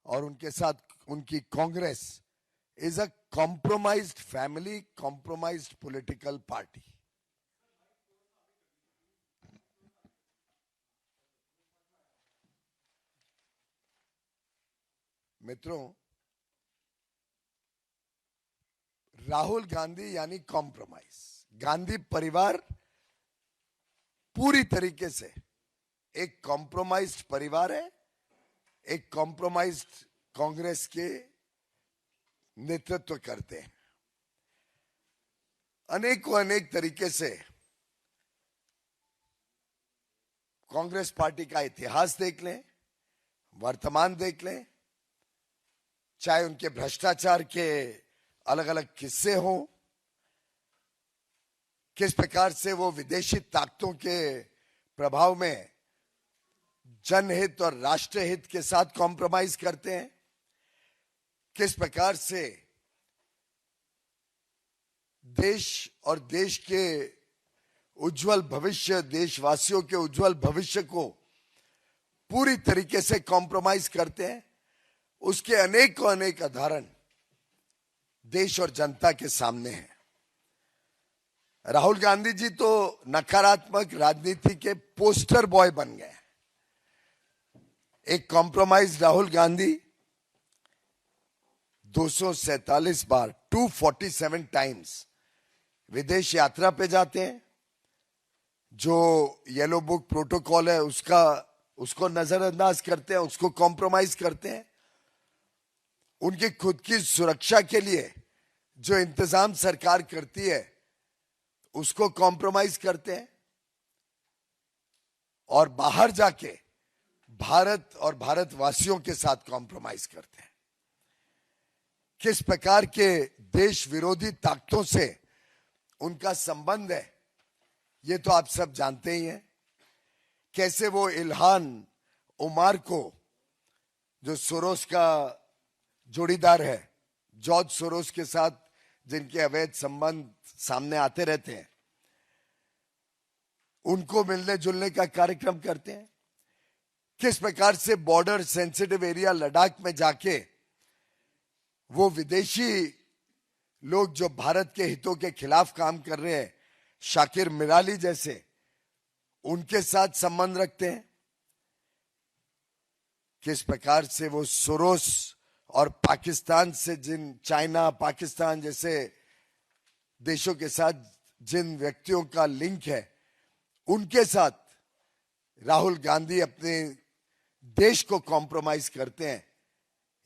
और उनके साथ उनकी Congress is a compromised family, compromised political party. मित्रों, राहुल गांधी यानी कॉम्प्रोमाइज। गांधी परिवार पूरी तरीके से एक कॉम्प्रोमाइज्ड परिवार है, एक कॉम्प्रोमाइज्ड कांग्रेस के नेतृत्व करते हैं। अनेक तरीके से कांग्रेस पार्टी का इतिहास देख लें, वर्तमान देख लें, चाहे उनके भ्रष्टाचार के अलग अलग किस्से हों, किस प्रकार से वो विदेशी ताकतों के प्रभाव में जनहित और राष्ट्रहित के साथ कॉम्प्रोमाइज करते हैं, किस प्रकार से देश और देश के उज्जवल भविष्य, देशवासियों के उज्जवल भविष्य को पूरी तरीके से कॉम्प्रोमाइज करते हैं, उसके अनेक उदाहरण देश और जनता के सामने हैं। राहुल गांधी जी तो नकारात्मक राजनीति के पोस्टर बॉय बन गए। एक कॉम्प्रोमाइज राहुल गांधी 247 बार 247 टाइम्स विदेश यात्रा पे जाते हैं। जो येलो बुक प्रोटोकॉल है उसको नजरअंदाज करते हैं, उसको कॉम्प्रोमाइज करते हैं। उनकी खुद की सुरक्षा के लिए जो इंतजाम सरकार करती है उसको कॉम्प्रोमाइज करते हैं, और बाहर जाके भारत और भारतवासियों के साथ कॉम्प्रोमाइज करते हैं। किस प्रकार के देश विरोधी ताकतों से उनका संबंध है ये तो आप सब जानते ही हैं। कैसे वो इल्हान उमार को, जो सोरोस का जोड़ीदार है, जॉर्ज सोरोस के साथ जिनके अवैध संबंध सामने आते रहते हैं, उनको मिलने जुलने का कार्यक्रम करते हैं। किस प्रकार से बॉर्डर सेंसिटिव एरिया लद्दाख में जाके वो विदेशी लोग जो भारत के हितों के खिलाफ काम कर रहे हैं, शाकिर मिराली जैसे, उनके साथ संबंध रखते हैं। किस प्रकार से वो सोरोस और पाकिस्तान से चाइना, पाकिस्तान जैसे देशों के साथ जिन व्यक्तियों का लिंक है, उनके साथ राहुल गांधी अपने देश को कॉम्प्रोमाइज करते हैं,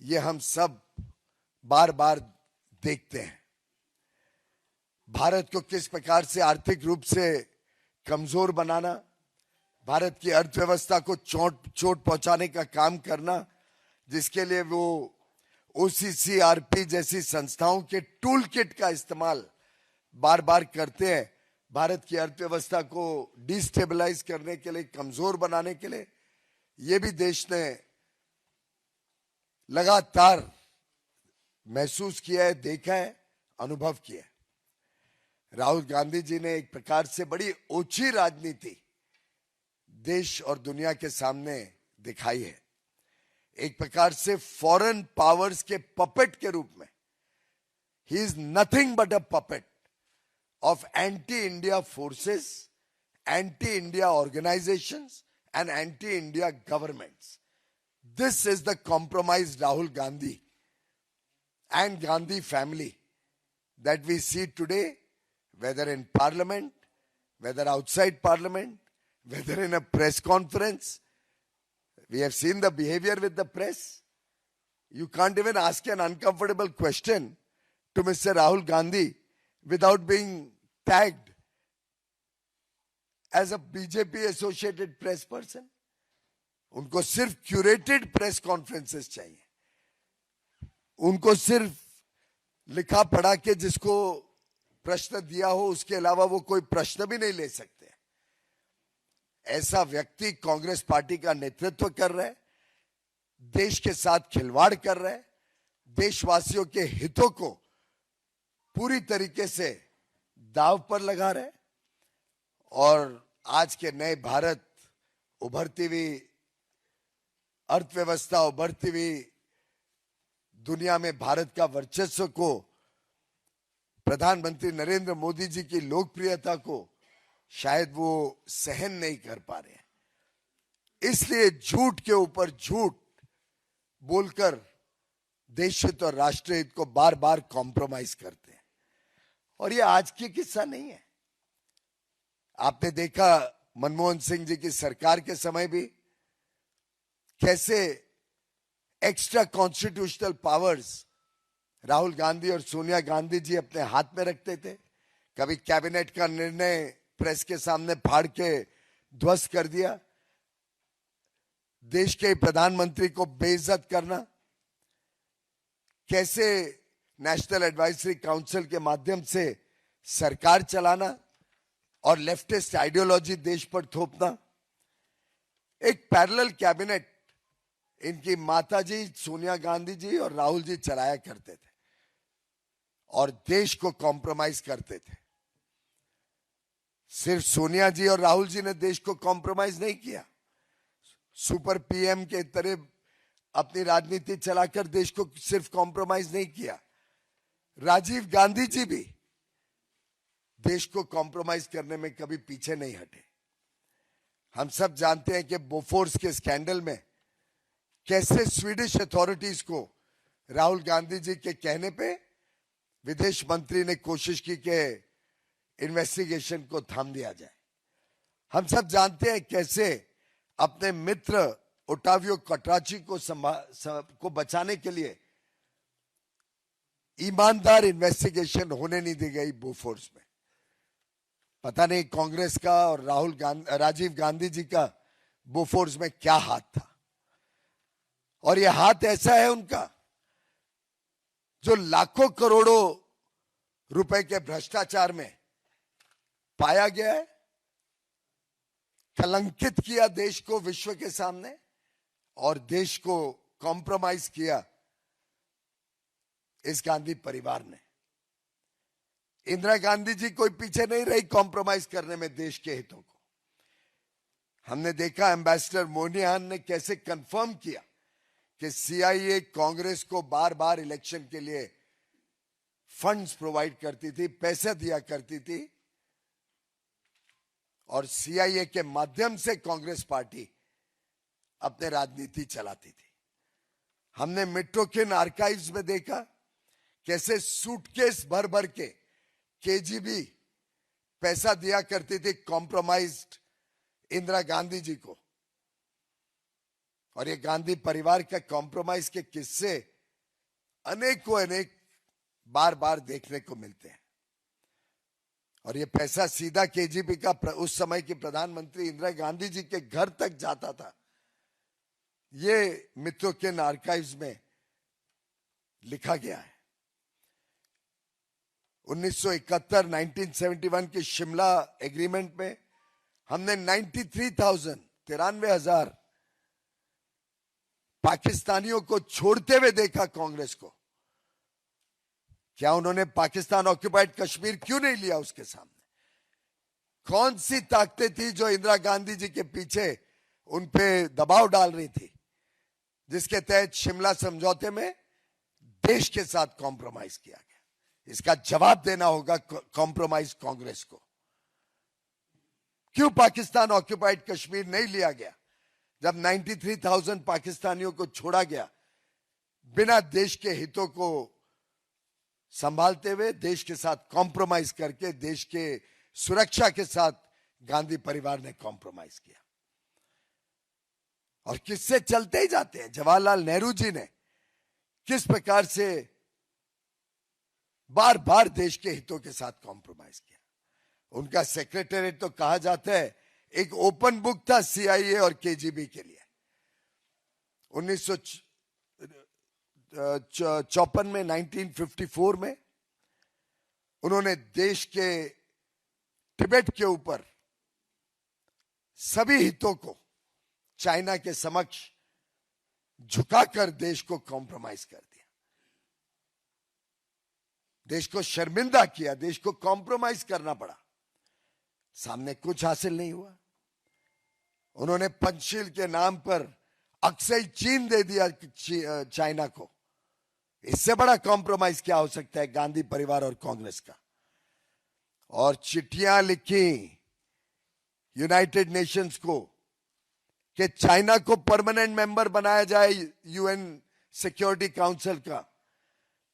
ये हम सब बार बार देखते हैं। भारत को किस प्रकार से आर्थिक रूप से कमजोर बनाना, भारत की अर्थव्यवस्था को चोट पहुंचाने का काम करना, जिसके लिए वो OCCRP जैसी संस्थाओं के टूल किट का इस्तेमाल बार बार करते हैं, भारत की अर्थव्यवस्था को डिस्टेबलाइज करने के लिए, कमजोर बनाने के लिए। ये भी देश ने लगातार महसूस किया है, देखा है, अनुभव किया है। राहुल गांधी जी ने एक प्रकार से बड़ी ओछी राजनीति देश और दुनिया के सामने दिखाई है। एक प्रकार से फॉरेन पावर्स के पपेट के रूप में he is nothing but a puppet of anti India forces, anti India organisations and anti India governments. This is the compromise Rahul Gandhi and Gandhi family that we see today, whether in parliament, whether outside parliament, whether in a press conference. We have seen the behavior with the press. You can't even ask an uncomfortable question to Mr. Rahul Gandhi without being tagged as a BJP associated press person. उनको सिर्फ curated press conferences चाहिए, उनको सिर्फ लिखा पढ़ा के जिसको प्रश्न दिया हो उसके अलावा वो कोई प्रश्न भी नहीं ले सकते। ऐसा व्यक्ति कांग्रेस पार्टी का नेतृत्व कर रहा है, देश के साथ खिलवाड़ कर रहा है, देशवासियों के हितों को पूरी तरीके से दांव पर लगा रहा है। और आज के नए भारत, उभरती हुई अर्थव्यवस्था, उभरती हुई दुनिया में भारत का वर्चस्व को, प्रधानमंत्री नरेंद्र मोदी जी की लोकप्रियता को शायद वो सहन नहीं कर पा रहे हैं। इसलिए झूठ के ऊपर झूठ बोलकर देश हित और राष्ट्र हित को बार बार कॉम्प्रोमाइज करते हैं। और ये आज की किस्सा नहीं है। आपने देखा मनमोहन सिंह जी की सरकार के समय भी कैसे extra constitutional powers Rahul Gandhi और सोनिया गांधी जी अपने हाथ में रखते थे। कभी कैबिनेट का निर्णय प्रेस के सामने फाड़ के ध्वस्त कर दिया, देश के प्रधानमंत्री को बेइज्जत करना, कैसे नेशनल एडवाइजरी काउंसिल के माध्यम से सरकार चलाना और लेफ्टिस्ट आइडियोलॉजी देश पर थोपना। एक पैरेलल कैबिनेट इनकी माताजी सोनिया गांधी जी और राहुल जी चलाया करते थे और देश को कॉम्प्रोमाइज करते थे। सिर्फ सोनिया जी और राहुल जी ने देश को कॉम्प्रोमाइज नहीं किया, सुपर पीएम के तरह अपनी राजनीति चलाकर देश को सिर्फ कॉम्प्रोमाइज नहीं किया, राजीव गांधी जी भी देश को कॉम्प्रोमाइज करने में कभी पीछे नहीं हटे। हम सब जानते हैं कि बोफोर्स के स्कैंडल में कैसे स्वीडिश अथॉरिटीज को राहुल गांधी जी के कहने पे विदेश मंत्री ने कोशिश की कि इन्वेस्टिगेशन को थाम दिया जाए। हम सब जानते हैं कैसे अपने मित्र ओटावियो कटराची को बचाने के लिए ईमानदार इन्वेस्टिगेशन होने नहीं दी गई बोफोर्स में। पता नहीं कांग्रेस का और राजीव गांधी जी का बोफोर्स में क्या हाथ था। और यह हाथ ऐसा है उनका जो लाखों करोड़ों रुपए के भ्रष्टाचार में पाया गया है, कलंकित किया देश को विश्व के सामने और देश को कॉम्प्रोमाइज किया इस गांधी परिवार ने। इंदिरा गांधी जी कोई पीछे नहीं रही कॉम्प्रोमाइज करने में देश के हितों को। हमने देखा एम्बेसडर मोनियान ने कैसे कंफर्म किया कि सीआईए कांग्रेस को बार बार इलेक्शन के लिए फंड्स प्रोवाइड करती थी, पैसे दिया करती थी और सीआईए के माध्यम से कांग्रेस पार्टी अपने राजनीति चलाती थी। हमने मेट्रोकिन आर्काइव्स में देखा कैसे सूटकेस भर भर के केजीबी पैसा दिया करती थी कॉम्प्रोमाइज्ड इंदिरा गांधी जी को। और ये गांधी परिवार का कॉम्प्रोमाइज के किस्से अनेकों अनेक बार बार देखने को मिलते हैं। और ये पैसा सीधा केजीबी का उस समय की प्रधानमंत्री इंदिरा गांधी जी के घर तक जाता था। ये मित्रोकिन आर्काइव्स में लिखा गया है। 1971 की शिमला एग्रीमेंट में हमने 93,000 पाकिस्तानियों को छोड़ते हुए देखा कांग्रेस को। क्या उन्होंने पाकिस्तान ऑक्युपाइड कश्मीर क्यों नहीं लिया उसके सामने? कौन सी ताकतें थी जो इंदिरा गांधी जी के पीछे उन पे दबाव डाल रही थी, जिसके तहत शिमला समझौते में देश के साथ कॉम्प्रोमाइज किया गया? इसका जवाब देना होगा कॉम्प्रोमाइज कांग्रेस को। क्यों पाकिस्तान ऑक्युपाइड कश्मीर नहीं लिया गया जब 93,000 पाकिस्तानियों को छोड़ा गया, बिना देश के हितों को संभालते हुए, देश के साथ कॉम्प्रोमाइज करके, देश के सुरक्षा के साथ गांधी परिवार ने कॉम्प्रोमाइज किया। और किससे चलते ही जाते हैं। जवाहरलाल नेहरू जी ने किस प्रकार से बार बार देश के हितों के साथ कॉम्प्रोमाइज किया। उनका सेक्रेटेरिएट तो कहा जाता है एक ओपन बुक था सीआईए और केजीबी के लिए। 1954 में 1954 में उन्होंने देश के तिब्बत के ऊपर सभी हितों को चाइना के समक्ष झुकाकर देश को कॉम्प्रोमाइज कर दिया, देश को शर्मिंदा किया, देश को कॉम्प्रोमाइज करना पड़ा। सामने कुछ हासिल नहीं हुआ। उन्होंने पंचशील के नाम पर अक्सई चीन दे दिया चाइना को। इससे बड़ा कॉम्प्रोमाइज क्या हो सकता है गांधी परिवार और कांग्रेस का? और चिट्ठियां लिखी यूनाइटेड नेशंस को कि चाइना को परमानेंट मेंबर बनाया जाए यूएन सिक्योरिटी काउंसिल का,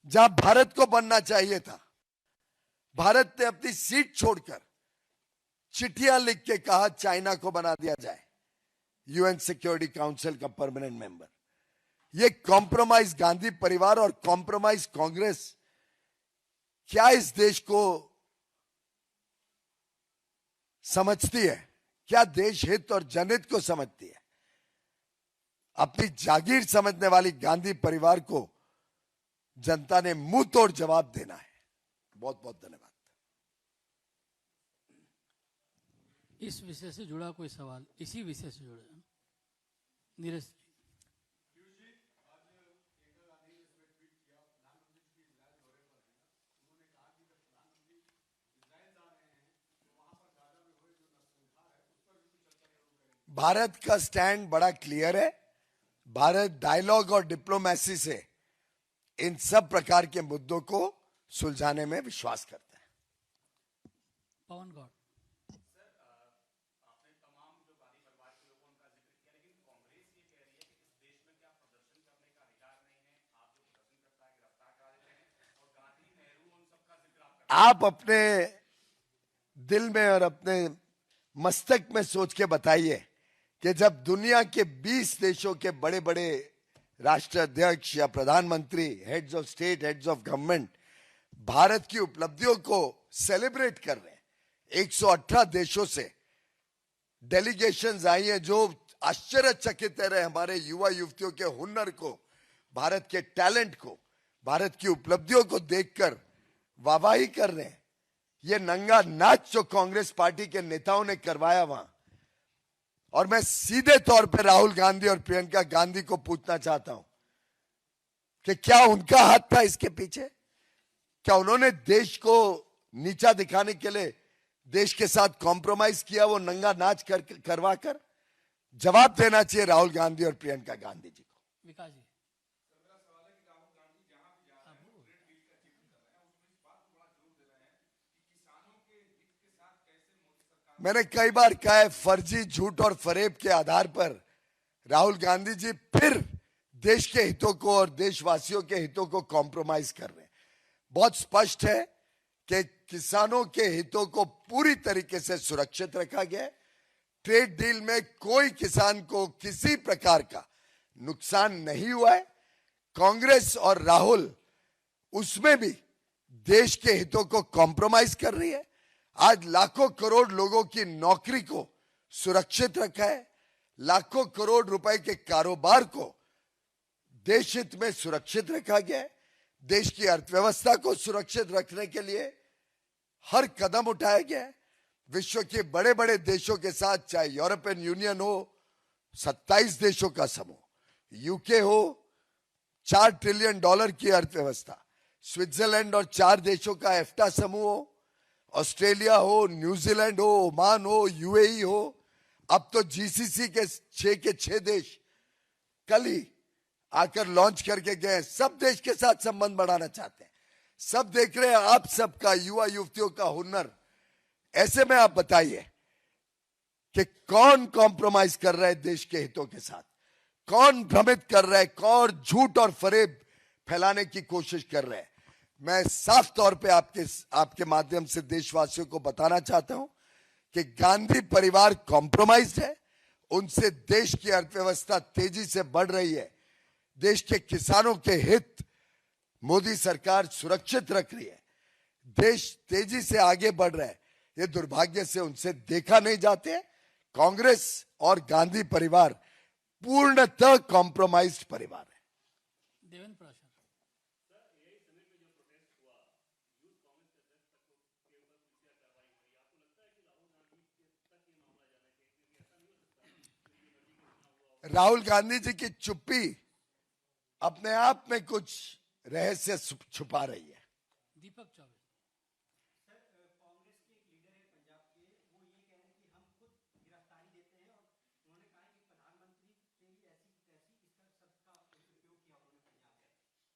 जहां भारत को बनना चाहिए था। भारत ने अपनी सीट छोड़कर चिट्ठियां लिख के कहा चाइना को बना दिया जाए यूएन सिक्योरिटी काउंसिल का परमानेंट मेंबर। ये कॉम्प्रोमाइज गांधी परिवार और कॉम्प्रोमाइज कांग्रेस क्या इस देश को समझती है? क्या देश हित और जनहित को समझती है? अपनी जागीर समझने वाली गांधी परिवार को जनता ने मुंह तोड़ जवाब देना है। बहुत बहुत धन्यवाद। इस विषय से जुड़ा कोई सवाल, इसी विषय से जुड़ा नीरज। भारत का स्टैंड बड़ा क्लियर है। भारत डायलॉग और डिप्लोमेसी से इन सब प्रकार के मुद्दों को सुलझाने में विश्वास करता है। पवन गौड़। आप अपने दिल में और अपने मस्तक में सोच के बताइए कि जब दुनिया के 20 देशों के बड़े बड़े राष्ट्राध्यक्ष या प्रधानमंत्री, heads of state, heads of government Bharat की उपलब्धियों को सेलिब्रेट कर रहे हैं, 118 देशों से डेलीगेशंस आई हैं जो आश्चर्यचकित रहे हमारे युवा युवतियों के हुनर को, भारत के टैलेंट को, भारत की उपलब्धियों को देखकर वाहवाही कर रहे हैं। ये नंगा नाच जो कांग्रेस पार्टी के नेताओं ने करवाया वहां, और मैं सीधे तौर पे राहुल गांधी और प्रियंका गांधी को पूछना चाहता हूं कि क्या उनका हाथ था इसके पीछे? क्या उन्होंने देश को नीचा दिखाने के लिए देश के साथ कॉम्प्रोमाइज किया वो नंगा नाच करवा कर? जवाब देना चाहिए राहुल गांधी और प्रियंका गांधी जी को। विकास जी, मैंने कई बार कहा है, फर्जी, झूठ और फरेब के आधार पर राहुल गांधी जी फिर देश के हितों को और देशवासियों के हितों को कॉम्प्रोमाइज कर रहे हैं। बहुत स्पष्ट है कि किसानों के हितों को पूरी तरीके से सुरक्षित रखा गया। ट्रेड डील में कोई किसान को किसी प्रकार का नुकसान नहीं हुआ है। कांग्रेस और राहुल उसमें भी देश के हितों को कॉम्प्रोमाइज कर रही है। आज लाखों करोड़ लोगों की नौकरी को सुरक्षित रखा है, लाखों करोड़ रुपए के कारोबार को देश हित में सुरक्षित रखा गया है। देश की अर्थव्यवस्था को सुरक्षित रखने के लिए हर कदम उठाया गया है। विश्व के बड़े बड़े देशों के साथ, चाहे यूरोपियन यूनियन हो, 27 देशों का समूह, यूके हो, $4 ट्रिलियन की अर्थव्यवस्था, स्विट्जरलैंड और 4 देशों का एफ्टा समूह हो, ऑस्ट्रेलिया हो, न्यूजीलैंड हो, ओमान हो, यूएई हो, अब तो जीसीसी के 6 देश कल ही आकर लॉन्च करके गए। सब देश के साथ संबंध बढ़ाना चाहते हैं। सब देख रहे हैं आप सबका, युवा युवतियों का हुनर। ऐसे में आप बताइए कि कौन कॉम्प्रोमाइज कर रहा है देश के हितों के साथ? कौन भ्रमित कर रहा है? कौन झूठ और फरेब फैलाने की कोशिश कर रहा है? मैं साफ तौर पे आपके माध्यम से देशवासियों को बताना चाहता हूं कि गांधी परिवार कॉम्प्रोमाइज्ड है। उनसे देश की अर्थव्यवस्था तेजी से बढ़ रही है। देश के किसानों के हित मोदी सरकार सुरक्षित रख रही है। देश तेजी से आगे बढ़ रहा है। ये दुर्भाग्य से उनसे देखा नहीं जाते। कांग्रेस और गांधी परिवार पूर्णतः कॉम्प्रोमाइज्ड परिवार है। देवेंद्र प्राशर। राहुल गांधी जी की चुप्पी अपने आप में कुछ रहस्य छुपा रही है। दीपक चौबे।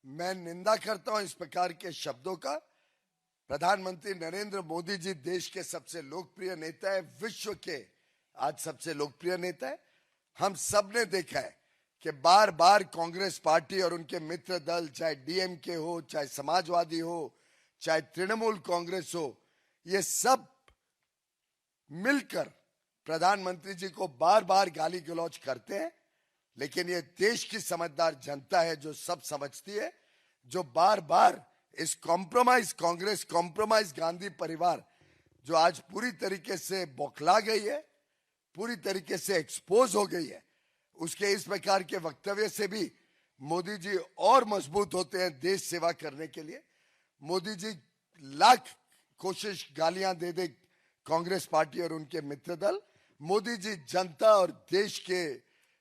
मैं निंदा करता हूं इस प्रकार के शब्दों का। प्रधानमंत्री नरेंद्र मोदी जी देश के सबसे लोकप्रिय नेता है, विश्व के आज सबसे लोकप्रिय नेता है। हम सब ने देखा है कि बार बार कांग्रेस पार्टी और उनके मित्र दल, चाहे डीएमके हो, चाहे समाजवादी हो, चाहे तृणमूल कांग्रेस हो, ये सब मिलकर प्रधानमंत्री जी को बार बार गाली गलौज करते हैं। लेकिन ये देश की समझदार जनता है जो सब समझती है, जो बार बार इस कॉम्प्रोमाइज कांग्रेस, कॉम्प्रोमाइज गांधी परिवार जो आज पूरी तरीके से बौखला गई है, पूरी तरीके से एक्सपोज हो गई है, उसके इस प्रकार के वक्तव्य से भी मोदी जी और मजबूत होते हैं देश सेवा करने के लिए। मोदी जी लाख कोशिश गालियां दे दे कांग्रेस पार्टी और उनके मित्र दल, मोदी जी जनता और देश के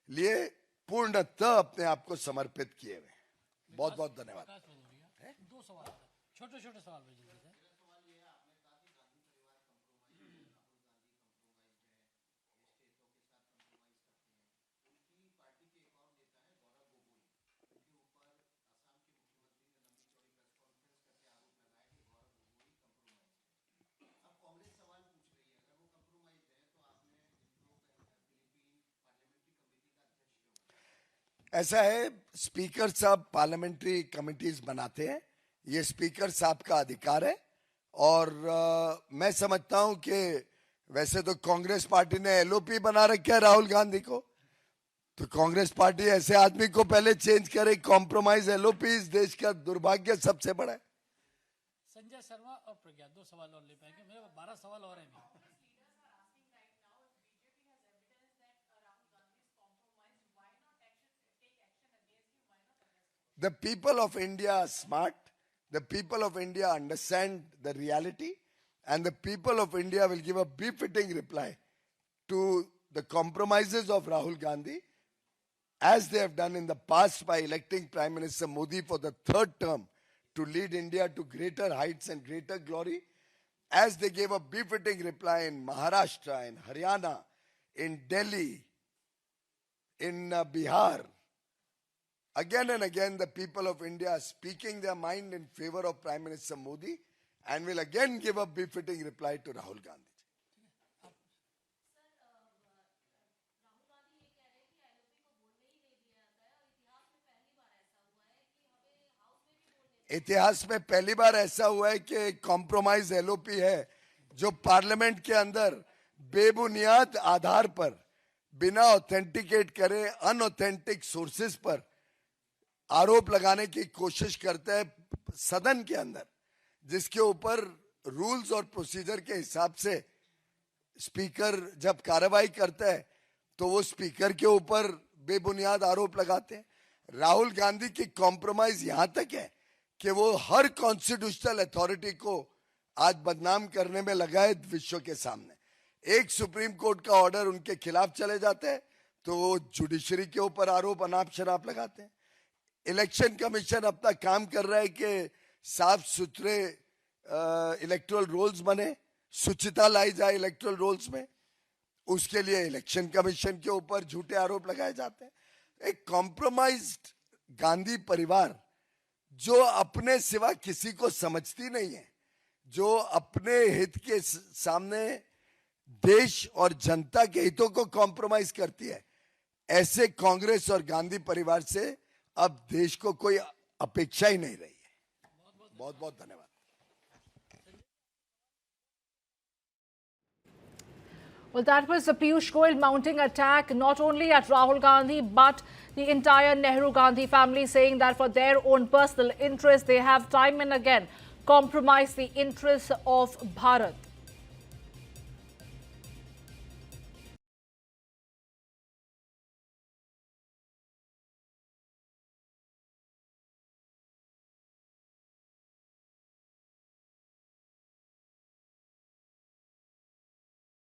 लिए पूर्णतः अपने आप को समर्पित किए हुए। बहुत बहुत धन्यवाद। दो सवाल, छोटे छोटे सवाल भेज दीजिए। ऐसा है, स्पीकर साहब पार्लियामेंट्री कमिटीज बनाते हैं, ये स्पीकर साहब का अधिकार है। और मैं समझता हूं कि वैसे तो कांग्रेस पार्टी ने एलओपी बना रखा है राहुल गांधी को, तो कांग्रेस पार्टी ऐसे आदमी को पहले चेंज करे। कॉम्प्रोमाइज एलओपी इस देश का दुर्भाग्य सबसे बड़ा है। संजय शर्मा और प्रज्ञा, दो सवाल और ले पाएंगे, मेरे 12 सवाल और हैं। The people of India are smart. The people of India understand the reality, and the people of India will give a befitting reply to the compromises of Rahul Gandhi, as they have done in the past by electing Prime Minister Modi for the third term to lead India to greater heights and greater glory, as they gave a befitting reply in Maharashtra, in Haryana, in Delhi, in Bihar. Again and again, the people of India are speaking their mind in favor of Prime Minister Modi and will again give a befitting reply to Rahul Gandhi. इतिहास में पहली बार ऐसा हुआ है कि compromise LOP है जो parliament के अंदर बेबुनियाद आधार पर, बिना ऑथेंटिकेट करे, अनऑथेंटिक सोर्सेस पर आरोप लगाने की कोशिश करता है सदन के अंदर, जिसके ऊपर रूल्स और प्रोसीजर के हिसाब से स्पीकर जब कार्रवाई करता है तो वो स्पीकर के ऊपर बेबुनियाद आरोप लगाते हैं। राहुल गांधी की कॉम्प्रोमाइज यहां तक है कि वो हर कॉन्स्टिट्यूशनल अथॉरिटी को आज बदनाम करने में लगा है विश्व के सामने। एक सुप्रीम कोर्ट का ऑर्डर उनके खिलाफ चले जाते हैं तो वो जुडिशरी के ऊपर आरोप अनाप शनाप लगाते हैं। इलेक्शन कमीशन अपना काम कर रहा है कि साफ सुथरे इलेक्टोरल रोल्स बने, शुचिता लाई जाए इलेक्टोरल रोल्स में, उसके लिए इलेक्शन कमीशन के ऊपर झूठे आरोप लगाए जाते हैं। एक कॉम्प्रोमाइज्ड गांधी परिवार जो अपने सिवा किसी को समझती नहीं है, जो अपने हित के सामने देश और जनता के हितों को कॉम्प्रोमाइज करती है, ऐसे कांग्रेस और गांधी परिवार से अब देश को कोई अपेक्षा ही नहीं रही है। बहुत बहुत धन्यवाद। Well, that was Piyush Goyal mounting attack not only at Rahul Gandhi but the entire Nehru Gandhi family, saying that for their own personal interest they have time and again compromised the interests of Bharat.